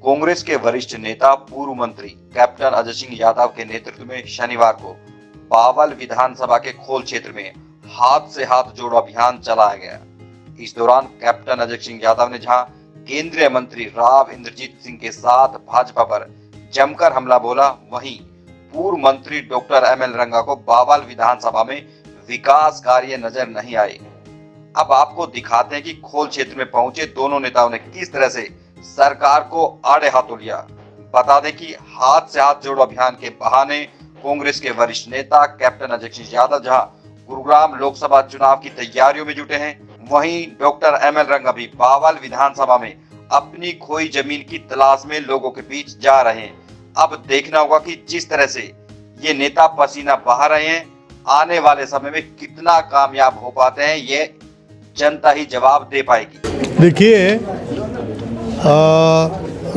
कांग्रेस के वरिष्ठ नेता पूर्व मंत्री कैप्टन अजय सिंह यादव के नेतृत्व में शनिवार को बावल विधानसभा के खोल क्षेत्र में हाथ से हाथ जोड़ो अभियान चलाया गया। इस दौरान कैप्टन अजय सिंह यादव ने जहां केंद्रीय मंत्री राव इंद्रजीत सिंह के साथ भाजपा पर जमकर हमला बोला, वहीं पूर्व मंत्री डॉक्टर एमएल रंगा को बावल विधानसभा में विकास कार्य नजर नहीं आए। अब आपको दिखाते हैं कि खोल क्षेत्र में पहुंचे दोनों नेताओं ने किस तरह से सरकार को आड़े हाथों लिया। बता दें कि हाथ से हाथ जोड़ो अभियान के बहाने कांग्रेस के वरिष्ठ नेता कैप्टन अजय सिंह यादव जहां गुरुग्राम लोकसभा चुनाव की तैयारियों में जुटे हैं, वहीं डॉक्टर एमएल रंगा भी बावल विधानसभा में अपनी खोई जमीन की तलाश में लोगों के बीच जा रहे हैं। अब देखना होगा कि जिस तरह से ये नेता पसीना बहा रहे हैं, आने वाले समय में कितना कामयाब हो पाते हैं, ये जनता ही जवाब दे पाएगी। देखिए,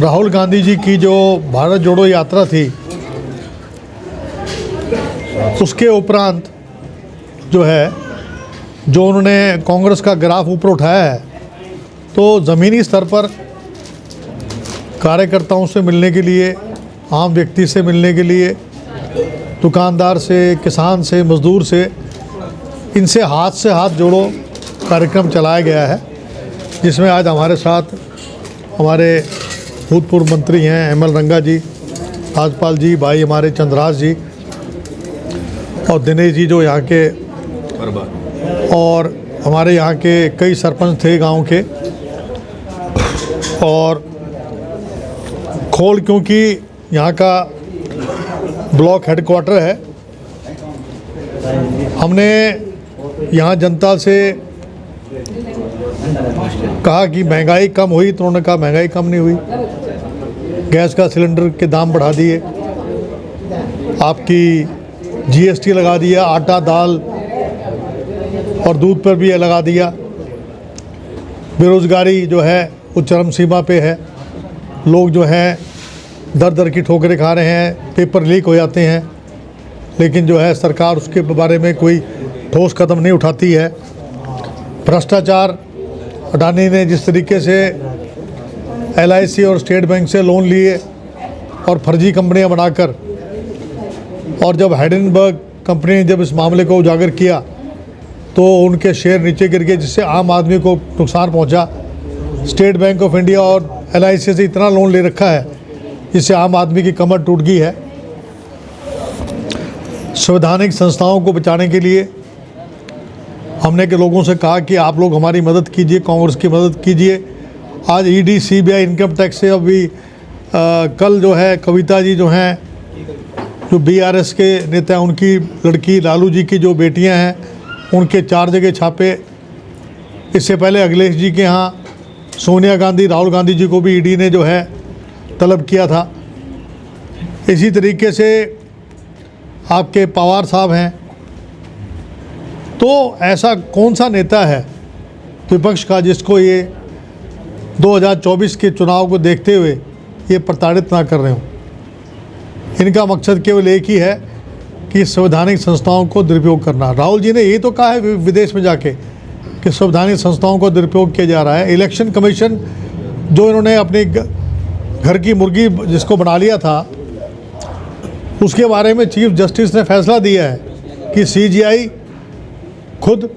राहुल गांधी जी की जो भारत जोड़ो यात्रा थी, उसके उपरांत जो है जो उन्होंने कांग्रेस का ग्राफ ऊपर उठाया है, तो ज़मीनी स्तर पर कार्यकर्ताओं से मिलने के लिए, आम व्यक्ति से मिलने के लिए, दुकानदार से, किसान से, मजदूर से, इनसे हाथ से हाथ जोड़ो कार्यक्रम चलाया गया है, जिसमें आज हमारे साथ हमारे भूतपूर्व मंत्री हैं एमएल रंगा जी, राजपाल जी, भाई हमारे चंद्रराज जी और दिनेश जी जो यहाँ के, और हमारे यहाँ के कई सरपंच थे गांव के। और खोल क्योंकि यहाँ का ब्लॉक हेडक्वार्टर है, हमने यहाँ जनता से कहा कि महंगाई कम हुई, तो उन्होंने कहा महंगाई कम नहीं हुई। गैस का सिलेंडर के दाम बढ़ा दिए, आपकी जीएसटी लगा दिया, आटा, दाल और दूध पर भी लगा दिया। बेरोज़गारी जो है वो चरम सीमा पे है, लोग जो हैं दर दर की ठोकरें खा रहे हैं, पेपर लीक हो जाते हैं, लेकिन जो है सरकार उसके बारे में कोई ठोस कदम नहीं उठाती है। भ्रष्टाचार, अडानी ने जिस तरीके से एलआईसी और स्टेट बैंक से लोन लिए और फर्जी कंपनियां बनाकर, और जब हाइडेनबर्ग कंपनी ने जब इस मामले को उजागर किया तो उनके शेयर नीचे गिर गए, जिससे आम आदमी को नुकसान पहुंचा। स्टेट बैंक ऑफ इंडिया और एलआईसी से इतना लोन ले रखा है जिससे आम आदमी की कमर टूट गई है। संवैधानिक संस्थाओं को बचाने के लिए हमने के लोगों से कहा कि आप लोग हमारी मदद कीजिए, कांग्रेस की मदद कीजिए। आज ईडी, सीबीआई, इनकम टैक्स से अभी कल जो है कविता जी जो हैं, जो बीआरएस के नेता हैं, उनकी लड़की लालू जी की जो बेटियां हैं, उनके 4 जगह छापे। इससे पहले अखिलेश जी के यहाँ सोनिया गांधी, राहुल गांधी जी को भी ईडी ने जो है तलब किया था। इसी तरीके से आपके पवार साहब हैं। तो ऐसा कौन सा नेता है विपक्ष का जिसको ये 2024 के चुनाव को देखते हुए ये प्रताड़ित ना कर रहे हो। इनका मकसद केवल एक ही है कि संवैधानिक संस्थाओं को दुरुपयोग करना। राहुल जी ने यही तो कहा है विदेश में जाके कि संवैधानिक संस्थाओं को दुरुपयोग किया जा रहा है। इलेक्शन कमीशन जो इन्होंने अपनी घर की मुर्गी जिसको बना लिया था, उसके बारे में चीफ जस्टिस ने फैसला दिया है कि सीजीआई खुद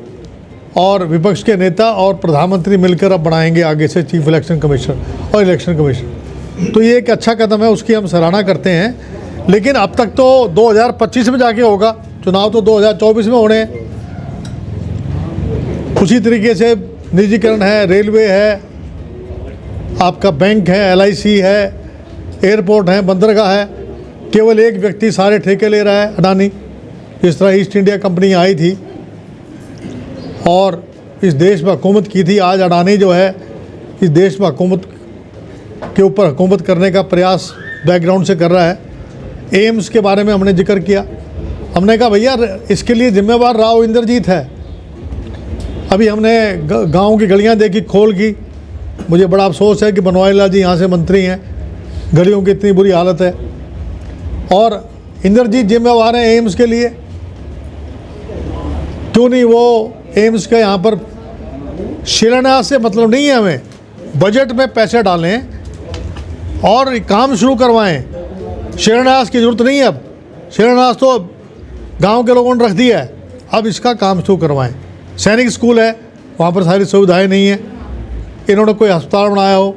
और विपक्ष के नेता और प्रधानमंत्री मिलकर अब बनाएंगे आगे से चीफ इलेक्शन कमीशन और इलेक्शन कमीशन। तो ये एक अच्छा कदम है, उसकी हम सराहना करते हैं। लेकिन अब तक तो 2025 में जाके होगा, चुनाव तो 2024 में होने हैं। उसी तरीके से निजीकरण है, रेलवे है, आपका बैंक है, एलआईसी है, एयरपोर्ट है, बंदरगाह है। केवल एक व्यक्ति सारे ठेके ले रहा है, अडानी। जिस तरह ईस्ट इंडिया कंपनी आई थी और इस देश में हुकूमत की थी, आज अडानी जो है इस देश में हुकूमत के ऊपर हुकूमत करने का प्रयास बैकग्राउंड से कर रहा है। एम्स के बारे में हमने जिक्र किया, हमने कहा भैया इसके लिए जिम्मेवार राव इंद्रजीत है। अभी हमने गांव की गलियां देखी खोल की, मुझे बड़ा अफसोस है कि बनवारी लाल जी यहाँ से मंत्री हैं, गलियों की इतनी बुरी हालत है, और इंद्रजीत जिम्मेवार हैं एम्स के लिए। क्यों नहीं वो एम्स का यहाँ पर शिलान्यास से मतलब नहीं है, हमें बजट में पैसे डालें और काम शुरू करवाएं। शिलान्यास की ज़रूरत नहीं है, अब शिलान्यास तो गांव के लोगों ने रख दिया है, अब इसका काम शुरू करवाएं। सैनिक स्कूल है, वहाँ पर सारी सुविधाएं नहीं है। इन्होंने कोई अस्पताल बनाया हो,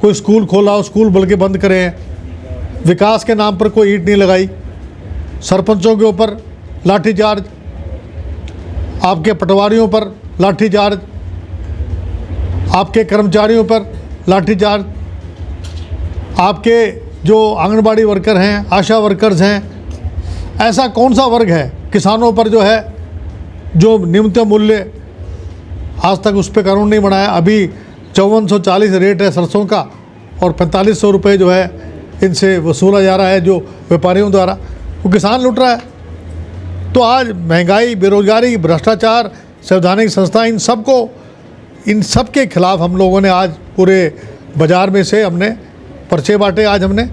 कोई स्कूल खोला हो, स्कूल बल्कि बंद करे हैं। विकास के नाम पर कोई ईंट नहीं लगाई। सरपंचों के ऊपर लाठीचार्ज, आपके पटवारियों पर लाठीचार्ज, आपके कर्मचारियों पर लाठीचार्ज, आपके जो आंगनबाड़ी वर्कर हैं, आशा वर्कर्स हैं, ऐसा कौन सा वर्ग है किसानों पर जो है जो न्यूनतम मूल्य आज तक उस पर कानून नहीं बनाया। अभी 5440 रेट है सरसों का और 4500 रुपये जो है इनसे वसूला जा रहा है जो व्यापारियों द्वारा, वो किसान लूट रहा है। तो आज महंगाई, बेरोजगारी, भ्रष्टाचार, संवैधानिक संस्था, इन सब के खिलाफ हम लोगों ने आज पूरे बाज़ार में से हमने पर्चे बांटे आज हमने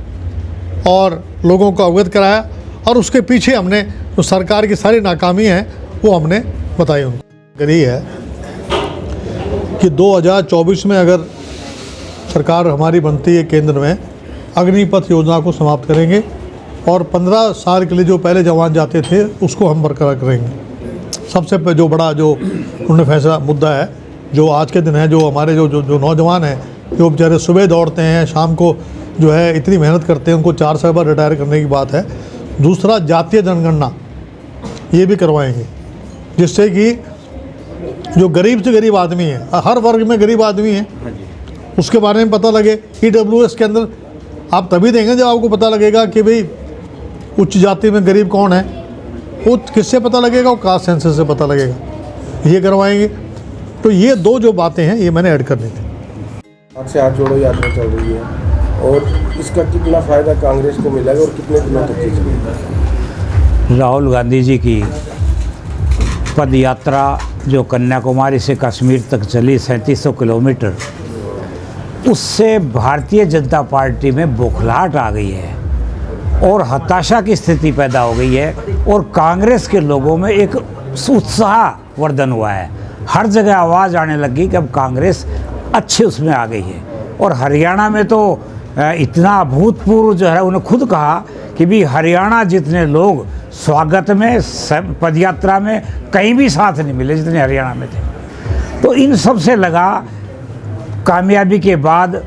और लोगों को अवगत कराया, और उसके पीछे हमने जो सरकार की सारी नाकामी है वो हमने बताई उनको। यही है कि 2024 में अगर सरकार हमारी बनती है केंद्र में, अग्निपथ योजना को समाप्त करेंगे और 15 साल के लिए जो पहले जवान जाते थे उसको हम बरकरार करेंगे। सबसे जो बड़ा जो उन्होंने फैसला मुद्दा है जो आज के दिन है, जो हमारे जो नौजवान हैं जो बेचारे सुबह दौड़ते हैं, शाम को जो है इतनी मेहनत करते हैं, उनको 4 साल बाद रिटायर करने की बात है। दूसरा, जातीय जनगणना ये भी करवाएंगे, जिससे कि जो गरीब से गरीब आदमी है, हर वर्ग में गरीब आदमी है, उसके बारे में पता लगे। EWS के अंदर आप तभी देंगे जब आपको पता लगेगा कि भाई उच्च जाति में गरीब कौन है। वो किससे पता लगेगा? वो कास्ट सेंसस से पता लगेगा, ये करवाएंगे। तो ये दो जो बातें हैं ये मैंने ऐड करनी थी। आपसे हाथ जोड़ो यात्रा चल रही है और इसका कितना फ़ायदा कांग्रेस को मिलेगा और कितने दिनों तक चलेगा? राहुल गांधी जी की पद यात्रा जो कन्याकुमारी से कश्मीर तक चली 3700 किलोमीटर, उससे भारतीय जनता पार्टी में बौखलाहट आ गई है और हताशा की स्थिति पैदा हो गई है और कांग्रेस के लोगों में एक उत्साह वर्धन हुआ है। हर जगह आवाज़ आने लगी कि अब कांग्रेस अच्छे उसमें आ गई है। और हरियाणा में तो इतना अभूतपूर्व जो है, उन्होंने खुद कहा कि भी हरियाणा जितने लोग स्वागत में, पदयात्रा में कहीं भी साथ नहीं मिले जितने हरियाणा में थे। तो इन सब से लगा कामयाबी के बाद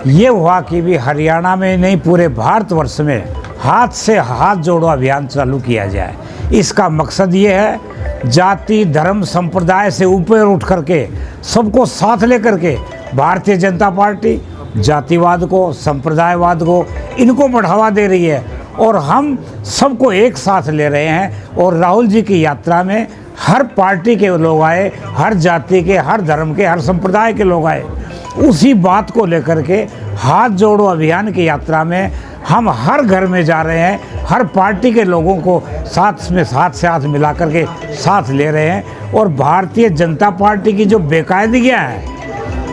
ये हुआ कि भी हरियाणा में नहीं पूरे भारतवर्ष में हाथ से हाथ जोड़ो अभियान चालू किया जाए। इसका मकसद ये है जाति, धर्म, संप्रदाय से ऊपर उठ करके सबको साथ लेकर के भारतीय जनता पार्टी जातिवाद को, संप्रदायवाद को, इनको बढ़ावा दे रही है और हम सबको एक साथ ले रहे हैं। और राहुल जी की यात्रा में हर पार्टी के लोग आए, हर जाति के, हर धर्म के, हर संप्रदाय के लोग आए। उसी बात को लेकर के हाथ जोड़ो अभियान की यात्रा में हम हर घर में जा रहे हैं, हर पार्टी के लोगों को साथ में साथ मिला करके साथ ले रहे हैं। और भारतीय जनता पार्टी की जो बेकायदगियाँ हैं,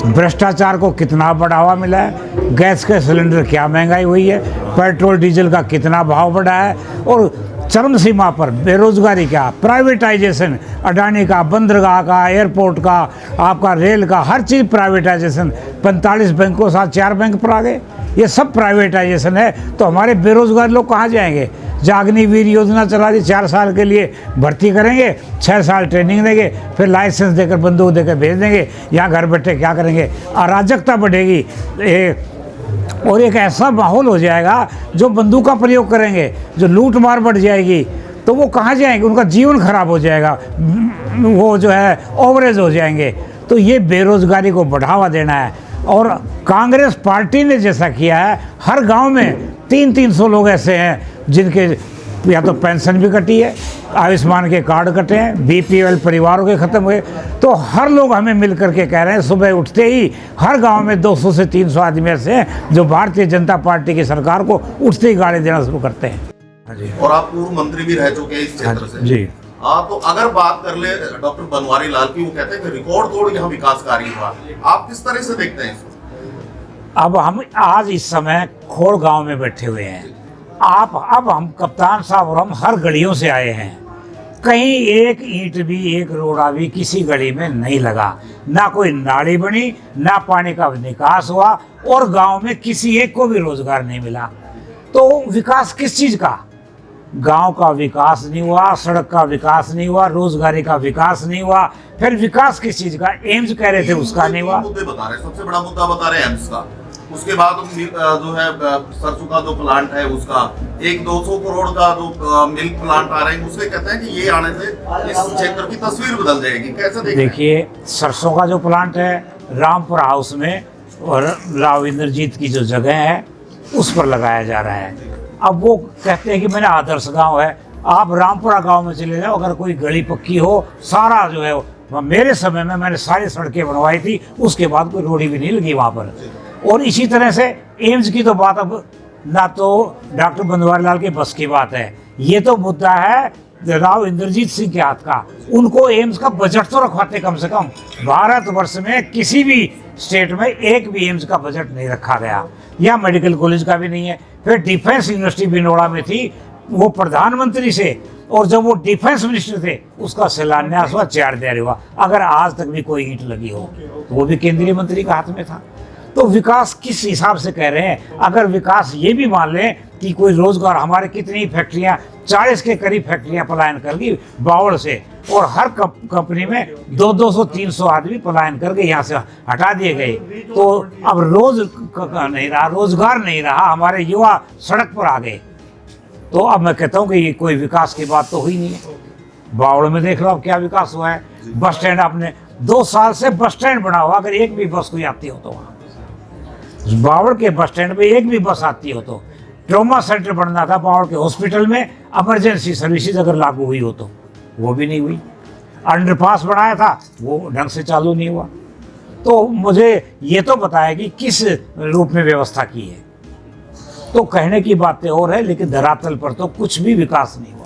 भ्रष्टाचार को कितना बढ़ावा मिला है, गैस के सिलेंडर क्या महंगाई हुई है, पेट्रोल डीजल का कितना भाव बढ़ा है और चरम सीमा पर बेरोजगारी का, प्राइवेटाइजेशन, अडानी का, बंदरगाह का, एयरपोर्ट का, आपका रेल का, हर चीज़ प्राइवेटाइजेशन। 45 बैंकों साथ 4 बैंक पर आ गए, ये सब प्राइवेटाइजेशन है। तो हमारे बेरोजगार लोग कहाँ जाएंगे? अग्निवीर योजना चला दी, 4 साल के लिए भर्ती करेंगे, 6 साल ट्रेनिंग देंगे, फिर लाइसेंस देकर बंदूक देकर भेज देंगे। यहाँ घर बैठे क्या करेंगे? अराजकता बढ़ेगी और एक ऐसा माहौल हो जाएगा जो बंदूक का प्रयोग करेंगे, जो लूट मार बढ़ जाएगी। तो वो कहाँ जाएंगे? उनका जीवन खराब हो जाएगा, वो जो है ओवरेज हो जाएंगे। तो ये बेरोजगारी को बढ़ावा देना है। और कांग्रेस पार्टी ने जैसा किया है, हर गांव में 300 लोग ऐसे हैं जिनके या तो पेंशन भी कटी है, आयुष्मान के कार्ड कटे हैं, BPL परिवारों के ख़त्म हुए। तो हर लोग हमें मिल करके कह रहे हैं, सुबह उठते ही हर गांव में 200 से 300 आदमी ऐसे हैं जो भारतीय जनता पार्टी की सरकार को उठते ही गाली देना शुरू करते हैं। और आप पूर्व मंत्री भी रह चुके हैं इस क्षेत्र से जी। आप तो अगर बात कर ले डॉक्टर बनवारी लाल की, वो कहते हैं कि रिकॉर्ड तोड़ यहाँ विकास कार्य हुआ, आप किस तरह से देखते हैं इसको? अब हम आज इस समय खोड़ गांव में बैठे हुए हैं। अब हम कप्तान साहब और हम हर गलियों से आए हैं। कहीं एक ईंट भी, एक रोड़ा भी किसी गली में नहीं लगा, ना कोई नाली बनी, ना पानी का निकास हुआ, और गांव में किसी एक को भी रोजगार नहीं मिला। तो विकास किस चीज का? गांव का विकास नहीं हुआ, सड़क का विकास नहीं हुआ, रोजगारी का विकास नहीं हुआ, फिर विकास किस चीज का? एम्स कह रहे थे, उसका नहीं हुआ। मुद्दे बता रहे हैं, सबसे बड़ा मुद्दा बता रहे हैं एम्स का। उसके बाद जो है सरसों का जो प्लांट है उसका, एक 200 करोड़ का जो मिल्क प्लांट आ रहे हैं, उसके कहते हैं कि ये आने से इस क्षेत्र की तस्वीर बदल जाएगी। कैसे देखते हैं? देखिए, सरसों का जो प्लांट है रामपुर हाउस में और राव इंद्रजीत की जो जगह है उस पर लगाया जा रहा है। अब वो कहते हैं कि मेरा आदर्श गांव है, आप रामपुरा गांव में चले जाओ, अगर कोई गली पक्की हो, सारा जो है मेरे समय में मैंने सारी सड़कें बनवाई थी, उसके बाद कोई रोड़ी भी नहीं लगी वहाँ पर। और इसी तरह से एम्स की तो बात अब ना तो डॉक्टर बनवारी लाल के बस की बात है, ये तो मुद्दा है राव इंद्रजीत सिंह के हाथ का। उनको एम्स का बजट तो रखवाते कम से कम। भारतवर्ष में किसी भी स्टेट में एक भी एम्स का बजट नहीं रखा गया, या मेडिकल कॉलेज का भी नहीं है। फिर डिफेंस यूनिवर्सिटी बिनोड़ा में थी, वो प्रधानमंत्री से, और जब वो डिफेंस मिनिस्टर थे उसका शिलान्यास हुआ, 4 दिहाड़ी हुआ। अगर आज तक भी कोई ईंट लगी हो तो वो भी केंद्रीय मंत्री का हाथ में था। तो विकास किस हिसाब से कह रहे हैं? अगर विकास ये भी मान लें कि कोई रोजगार, हमारे कितनी फैक्ट्रियां, 40 के करीब फैक्ट्रियां पलायन कर गई बावड़ से, और हर कंपनी में 200-300 आदमी पलायन करके यहाँ से हटा दिए गए। तो अब नहीं रहा, रोजगार नहीं रहा, हमारे युवा सड़क पर आ गए। तो अब मैं कहता हूँ कि ये कोई विकास की बात तो हुई नहीं है। बावड़ में देख लो अब क्या विकास हुआ है। बस स्टैंड, आपने 2 साल से बस स्टैंड बना हुआ, अगर एक भी बस कोई आती हो तो वहाँ बावड़ के बस स्टैंड पे एक भी बस आती हो तो। ट्रॉमा सेंटर बनना था बावड़ के हॉस्पिटल में, इमरजेंसी सर्विसेज अगर लागू हुई हो तो वो भी नहीं हुई। अंडरपास बनाया था, वो ढंग से चालू नहीं हुआ। तो मुझे ये तो बताया कि किस रूप में व्यवस्था की है। तो कहने की बातें और है, लेकिन धरातल पर तो कुछ भी विकास नहीं हुआ।